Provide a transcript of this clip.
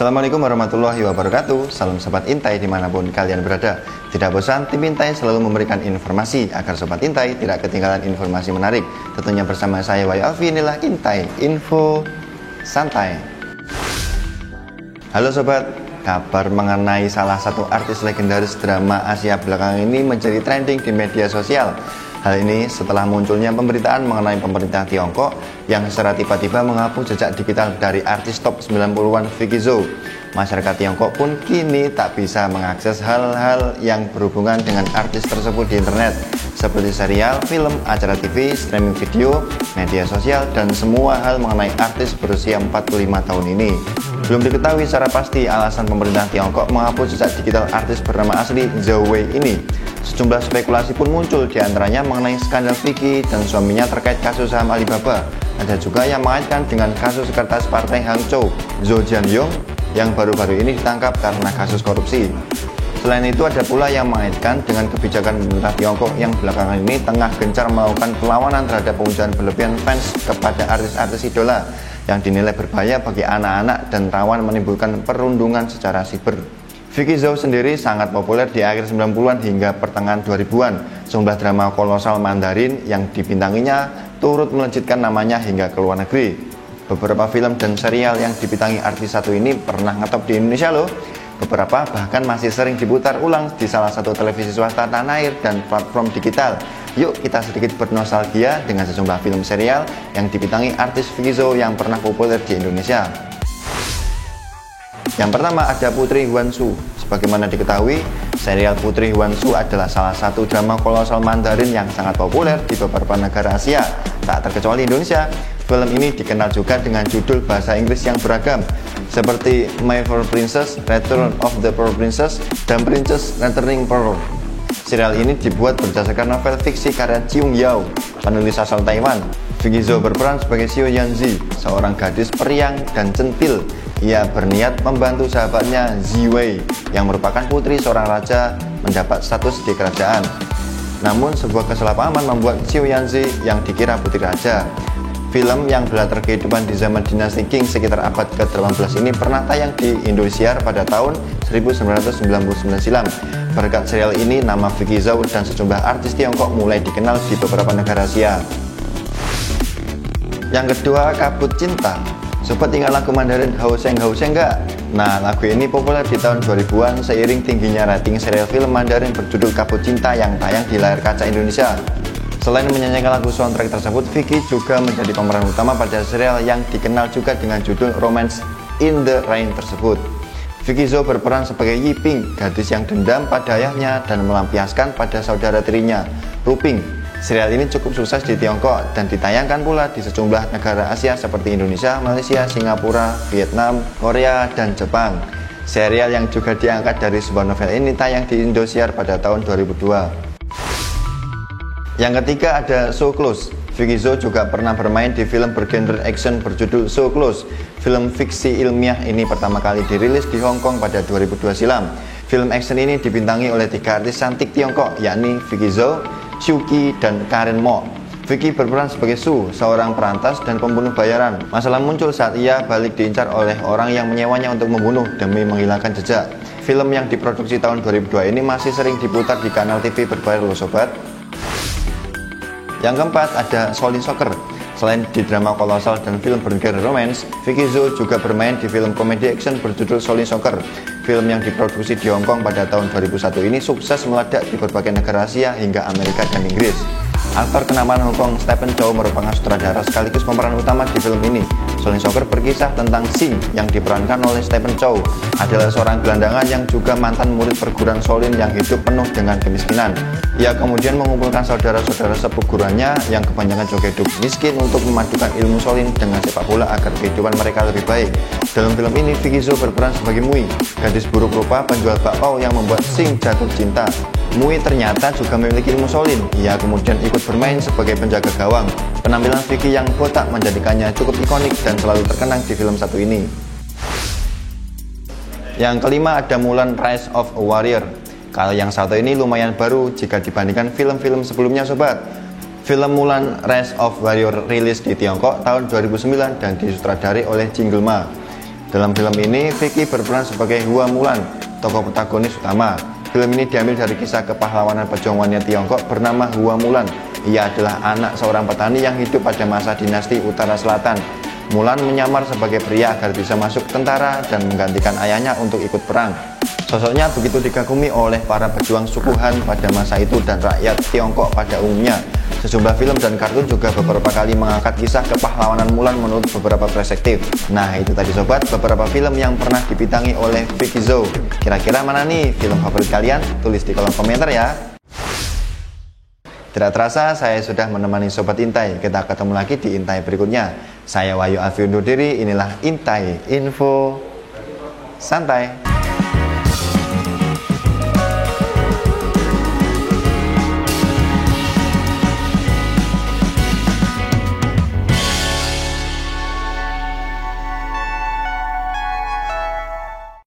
Assalamualaikum warahmatullahi wabarakatuh. Salam Sobat Intai dimanapun kalian berada. Tidak bosan, tim Intai selalu memberikan informasi agar Sobat Intai tidak ketinggalan informasi menarik. Tentunya bersama saya Wayu Alfi, inilah Intai Info Santai. Halo Sobat, kabar mengenai salah satu artis legendaris drama Asia belakangan ini menjadi trending di media sosial. Hal ini setelah munculnya pemberitaan mengenai pemerintah Tiongkok yang secara tiba-tiba menghapus jejak digital dari artis top 90-an Vicki Zhou. Masyarakat Tiongkok pun kini tak bisa mengakses hal-hal yang berhubungan dengan artis tersebut di internet, seperti serial, film, acara TV, streaming video, media sosial, dan semua hal mengenai artis berusia 45 tahun ini. Belum diketahui secara pasti alasan pemerintah Tiongkok menghapus jejak digital artis bernama asli Zhou Wei ini. Sejumlah spekulasi pun muncul, diantaranya mengenai skandal Vicki dan suaminya terkait kasus saham Alibaba. Ada juga yang mengaitkan dengan kasus sekretaris partai Hangzhou, Zhou Jianyong, yang baru-baru ini ditangkap karena kasus korupsi. Selain itu ada pula yang mengaitkan dengan kebijakan pemerintah Tiongkok yang belakangan ini tengah gencar melakukan perlawanan terhadap pengujahan berlebihan fans kepada artis-artis idola yang dinilai berbahaya bagi anak-anak dan rawan menimbulkan perundungan secara siber. Vicki Zhou sendiri sangat populer di akhir 90-an hingga pertengahan 2000-an. Sejumlah drama kolosal Mandarin yang dibintanginya turut melejitkan namanya hingga ke luar negeri. Beberapa film dan serial yang dibintangi artis satu ini pernah ngetop di Indonesia loh. Beberapa bahkan masih sering diputar ulang di salah satu televisi swasta tanah air dan platform digital. Yuk kita sedikit bernostalgia dengan sejumlah film serial yang dibintangi artis Vicki Zhou yang pernah populer di Indonesia. Yang pertama ada Putri Huangsu. Sebagaimana diketahui, serial Putri Huangsu adalah salah satu drama kolosal Mandarin yang sangat populer di beberapa negara Asia, tak terkecuali Indonesia. Film ini dikenal juga dengan judul bahasa Inggris yang beragam, seperti My Four Princess, Return of the Pearl Princess, dan Princess Returning Pearl. Serial ini dibuat berdasarkan novel fiksi karya Chiung Yao, penulis asal Taiwan. Vicki Zhou berperan sebagai Xiao Yanzi, seorang gadis periang dan centil. Ia berniat membantu sahabatnya Ziwei yang merupakan putri seorang raja mendapat status di kerajaan. Namun sebuah kesalahpahaman membuat Xiao Yanzi yang dikira putri raja. Film yang berlatar kehidupan di zaman dinasti Qing sekitar abad ke-18 ini pernah tayang di Indosiar pada tahun 1999 silam. Berkat serial ini, nama Vicki Zhou dan sejumlah artis Tiongkok mulai dikenal di beberapa negara Asia. Yang kedua, Kabut Cinta. Sobat ingat lagu Mandarin Hao Sheng gak? Nah, lagu ini populer di tahun 2000-an seiring tingginya rating serial film Mandarin berjudul Kabut Cinta yang tayang di layar kaca Indonesia. Selain menyanyikan lagu soundtrack tersebut, Vicki juga menjadi pemeran utama pada serial yang dikenal juga dengan judul Romance in the Rain tersebut. Vicki Zhou berperan sebagai Yiping, gadis yang dendam pada ayahnya dan melampiaskan pada saudara tirinya, Ruping. Serial ini cukup sukses di Tiongkok dan ditayangkan pula di sejumlah negara Asia seperti Indonesia, Malaysia, Singapura, Vietnam, Korea, dan Jepang. Serial yang juga diangkat dari sebuah novel ini tayang di Indosiar pada tahun 2002. Yang ketiga ada So Close. Vicki Zhou juga pernah bermain di film bergenre action berjudul So Close. Film fiksi ilmiah ini pertama kali dirilis di Hong Kong pada 2002 silam. Film action ini dibintangi oleh 3 artis cantik Tiongkok, yakni Vicki Zhou, Xiu Qi, dan Karen Mo. Vicki berperan sebagai Su, seorang perantas dan pembunuh bayaran. Masalah muncul saat ia balik diincar oleh orang yang menyewanya untuk membunuh demi menghilangkan jejak. Film yang diproduksi tahun 2002 ini masih sering diputar di kanal TV berbayar loh sobat. Yang keempat ada Shaolin Soccer. Selain di drama kolosal dan film bergenre romance, Vicki Zhou juga bermain di film komedi action berjudul Shaolin Soccer. Film yang diproduksi di Hong Kong pada tahun 2001 ini sukses meledak di berbagai negara Asia hingga Amerika dan Inggris. Aktor kenamaan Hong Kong Stephen Chow merupakan sutradara sekaligus pemeran utama di film ini. Shaolin Soccer berkisah tentang Xing yang diperankan oleh Stephen Chow, adalah seorang gelandangan yang juga mantan murid perguruan Shaolin yang hidup penuh dengan kemiskinan. Ia kemudian mengumpulkan saudara-saudara sepugurannya yang kebanyakan juga hidup miskin untuk memadukan ilmu Shaolin dengan sepak bola agar kehidupan mereka lebih baik. Dalam film ini, Vicki Zhou berperan sebagai Mui, gadis buruk rupa penjual bakpao yang membuat Xing jatuh cinta. Mui ternyata juga memiliki ilmu Shaolin. Ia kemudian ikut bermain sebagai penjaga gawang. Penampilan Vicki yang botak menjadikannya cukup ikonik dan selalu terkenang di film satu ini. Yang kelima ada Mulan Rise of a Warrior. Kalau yang satu ini lumayan baru jika dibandingkan film-film sebelumnya sobat. Film Mulan Rise of Warrior rilis di Tiongkok tahun 2009 dan disutradari oleh Jingle Ma. Dalam film ini, Vicky berperan sebagai Hua Mulan, tokoh protagonis utama. Film ini diambil dari kisah kepahlawanan pejuang wanita Tiongkok bernama Hua Mulan. Ia adalah anak seorang petani yang hidup pada masa dinasti Utara Selatan. Mulan menyamar sebagai pria agar bisa masuk tentara dan menggantikan ayahnya untuk ikut perang. Sosoknya begitu dikagumi oleh para pejuang suku Han pada masa itu dan rakyat Tiongkok pada umumnya. Sejumlah film dan kartun juga beberapa kali mengangkat kisah kepahlawanan Mulan menurut beberapa perspektif. Nah, itu tadi sobat, beberapa film yang pernah dibintangi oleh Vicki Zhou. Kira-kira mana nih film favorit kalian? Tulis di kolom komentar ya. Tidak terasa saya sudah menemani Sobat Intai. Kita ketemu lagi di Intai berikutnya. Saya Wahyu Alfi undur diri. Inilah Intai Info Santai.